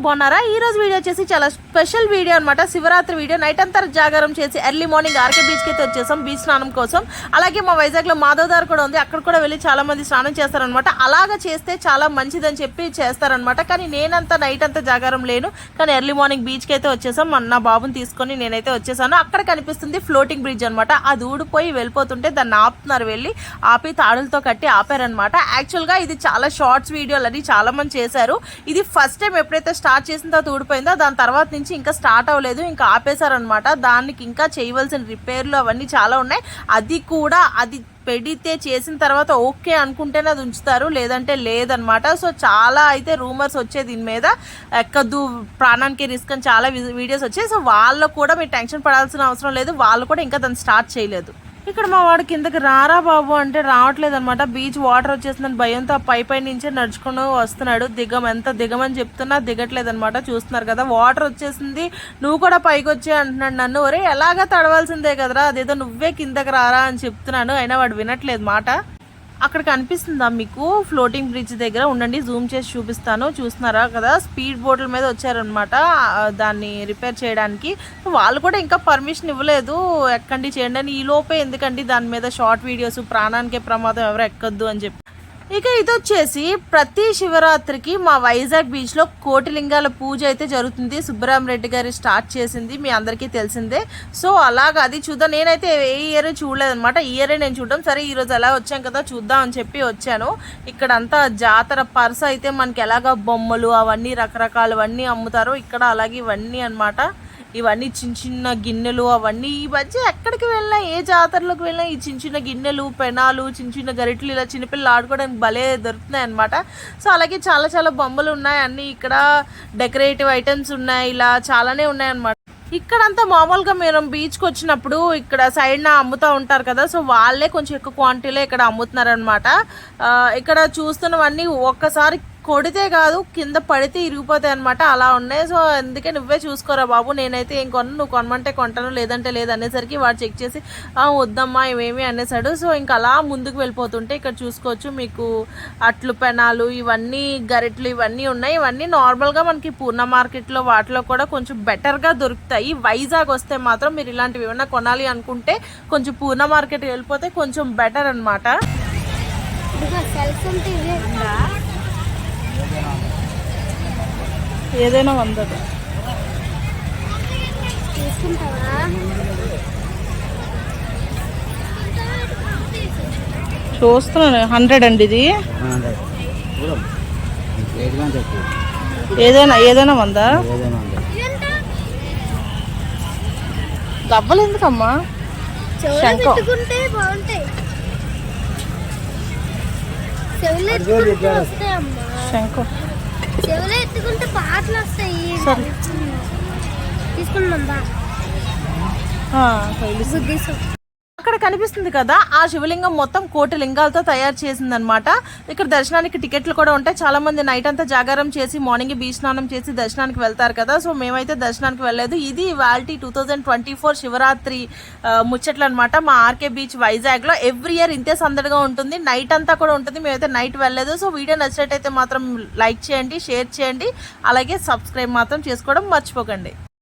బాగున్నారా? ఈ రోజు వీడియో వచ్చేసి చాలా స్పెషల్ వీడియో అనమాట. శివరాత్రి వీడియో. నైట్ అంతా జాగారం చేసి ఎర్లీ మార్నింగ్ ఆర్కే బీచ్ కి అయితే వచ్చేసాం బీచ్ స్నానం కోసం. అలాగే మా వైజాగ్ లో మాధవదార్ కూడా ఉంది, అక్కడ కూడా వెళ్ళి చాలా మంది స్నానం చేస్తారనమాట. అలాగా చేస్తే చాలా మంచిదని చెప్పి చేస్తారనమాట. కానీ నేనంతా నైట్ అంతా జాగారం లేను, కానీ ఎర్లీ మార్నింగ్ బీచ్ కి అయితే వచ్చేసాం. నా బాబుని తీసుకొని నేనైతే వచ్చేసాను. అక్కడ కనిపిస్తుంది ఫ్లోటింగ్ బ్రిడ్జ్ అనమాట. అది ఊడిపోయి వెళ్ళిపోతుంటే దాన్ని ఆపుతున్నారు, వెళ్ళి ఆపి తాడులతో కట్టి ఆపారనమాట. యాక్చువల్ గా ఇది చాలా షార్ట్స్ వీడియోలు అని చాలా మంది చేశారు. ఇది ఫస్ట్ టైం ఎప్పుడైతే స్టార్ట్ చేసిన తర్వాత ఊడిపోయిందో దాని తర్వాత నుంచి ఇంకా స్టార్ట్ అవ్వలేదు, ఇంకా ఆపేశారనమాట. దానికి ఇంకా చేయవలసిన రిపేర్లు అవన్నీ చాలా ఉన్నాయి. అది కూడా అది పెడితే చేసిన తర్వాత ఓకే అనుకుంటేనే అది ఉంచుతారు, లేదంటే లేదనమాట. సో చాలా అయితే రూమర్స్ వచ్చాయి దీని మీద, ఎక్కద్దు ప్రాణానికి రిస్క్ అని చాలా వీడియోస్ వచ్చాయి. సో వాళ్ళు కూడా మీరు టెన్షన్ పడాల్సిన అవసరం లేదు, వాళ్ళు కూడా ఇంకా దాన్ని స్టార్ట్ చేయలేదు. ఇక్కడ మా వాడు కిందకి రారా బాబు అంటే రావట్లేదు అనమాట. బీచ్ వాటర్ వచ్చేసిందని భయంతో ఆ పై నుంచే నడుచుకుని వస్తున్నాడు. ఎంత దిగమని చెప్తున్నా దిగట్లేదు అనమాట. చూస్తున్నారు కదా, వాటర్ వచ్చేసింది, నువ్వు కూడా పైకి వచ్చే అంటున్నాడు నన్ను. ఒరే ఎలాగా తడవాల్సిందే కదరా, అదేదో నువ్వే కిందకి రారా అని చెప్తున్నాను, అయినా వాడు వినట్లేదు మాట. అక్కడ కనిపిస్తుందా మీకు ఫ్లోటింగ్ బ్రిడ్జ్ దగ్గర? ఉండండి జూమ్ చేసి చూపిస్తాను. చూస్తున్నారా కదా, స్పీడ్ బోట్ల మీద వచ్చారనమాట దాన్ని రిపేర్ చేయడానికి. వాళ్ళు కూడా ఇంకా పర్మిషన్ ఇవ్వలేదు ఎక్కండి చేయండి అని. ఈ లోపే ఎందుకండి దాని మీద షార్ట్ వీడియోస్, ప్రాణానికే ప్రమాదం, ఎవరు ఎక్కొద్దు అని చెప్పి. ఇక ఇది వచ్చేసి ప్రతి శివరాత్రికి మా వైజాగ్ బీచ్ లో కోటిలింగాల పూజ అయితే జరుగుతుంది. సుబ్బరామరెడ్డి గారి స్టార్ట్ చేసింది, మీ అందరికీ తెలిసిందే. సో అలాగా అది చూద్దాం. నేనైతే ఏ ఇయర్ చూడలేదన్నమాట, ఈ ఇయరే నేను చూడడం. సరే ఈ రోజు ఎలా వచ్చాం కదా చూద్దాం అని చెప్పి వచ్చాను. ఇక్కడంతా జాతర పర్స్ అయితే మనకి ఎలాగా బొమ్మలు అవన్నీ రకరకాలవన్నీ అమ్ముతారు ఇక్కడ. అలాగే ఇవన్నీ అనమాట, ఇవన్నీ చిన్న చిన్న గిన్నెలు అవన్నీ. ఈ మధ్య ఎక్కడికి వెళ్ళినా, ఏ జాతరలోకి వెళ్ళినా ఈ చిన్న చిన్న గిన్నెలు, పెనాలు, చిన్న చిన్న గరిటలు ఇలా చిన్నపిల్లలు ఆడుకోవడానికి భలే దొరుకుతున్నాయి అనమాట. సో అలాగే చాలా చాలా బొమ్మలు ఉన్నాయి, అన్నీ ఇక్కడ డెకరేటివ్ ఐటమ్స్ ఉన్నాయి, ఇలా చాలానే ఉన్నాయి అనమాట. ఇక్కడంతా మామూలుగా మేము బీచ్కి వచ్చినప్పుడు ఇక్కడ సైడ్న అమ్ముతూ ఉంటారు కదా, సో వాళ్ళే కొంచెం ఎక్కువ క్వాంటిటీలో ఇక్కడ అమ్ముతున్నారనమాట. ఇక్కడ చూస్తున్నవన్నీ ఒక్కసారి కొడితే కాదు కింద పడితే ఇరిగిపోతాయి అనమాట, అలా ఉన్నాయి. సో అందుకే నువ్వే చూసుకోరా బాబు, నేనైతే ఏం కొన్నా, నువ్వు కొనమంటే కొంటాను లేదంటే లేదు అనేసరికి వాడు చెక్ చేసి వద్దమ్మా ఇవేమి అనేసాడు. సో ఇంకా అలా ముందుకు వెళ్ళిపోతుంటే ఇక్కడ చూసుకోవచ్చు మీకు అట్లు, పెనాలు, ఇవన్నీ గరిట్లు ఇవన్నీ ఉన్నాయి. ఇవన్నీ నార్మల్గా మనకి పూర్ణ మార్కెట్లో వాటిలో కూడా కొంచెం బెటర్గా దొరుకుతాయి. వైజాగ్ వస్తే మాత్రం మీరు ఇలాంటివి ఏమన్నా కొనాలి అనుకుంటే కొంచెం పూర్ణ మార్కెట్ వెళ్ళిపోతే కొంచెం బెటర్ అనమాట. ఏదైనా 100 చూస్తున్నాను. 100 అండి ఇది. ఏదైనా 100. డబ్బలు ఎందుకమ్మా? శంఖం శంఖం ఎత్తుకుంటే పాటలు వస్తాయి. తీసుకున్నాం. అక్కడ కనిపిస్తుంది కదా ఆ శివలింగం మొత్తం కోటి లింగాలతో తయారు చేసింది అనమాట. ఇక్కడ దర్శనానికి టికెట్లు కూడా ఉంటాయి. చాలా మంది నైట్ అంతా జాగారం చేసి మార్నింగ్ బీచ్ స్నానం చేసి దర్శనానికి వెళ్తారు కదా. సో మేమైతే దర్శనానికి వెళ్ళలేదు. ఇది వాల్టీ 2024 శివరాత్రి ముచ్చట్లు అనమాట. మా ఆర్కే బీచ్ వైజాగ్ లో ఎవ్రీ ఇయర్ ఇంతే సందడిగా ఉంటుంది, నైట్ అంతా కూడా ఉంటుంది. మేమైతే నైట్ వెళ్ళలేదు. సో వీడియో నచ్చినట్టయితే మాత్రం లైక్ చేయండి, షేర్ చేయండి, అలాగే సబ్స్క్రైబ్ మాత్రం చేసుకోవడం మర్చిపోకండి.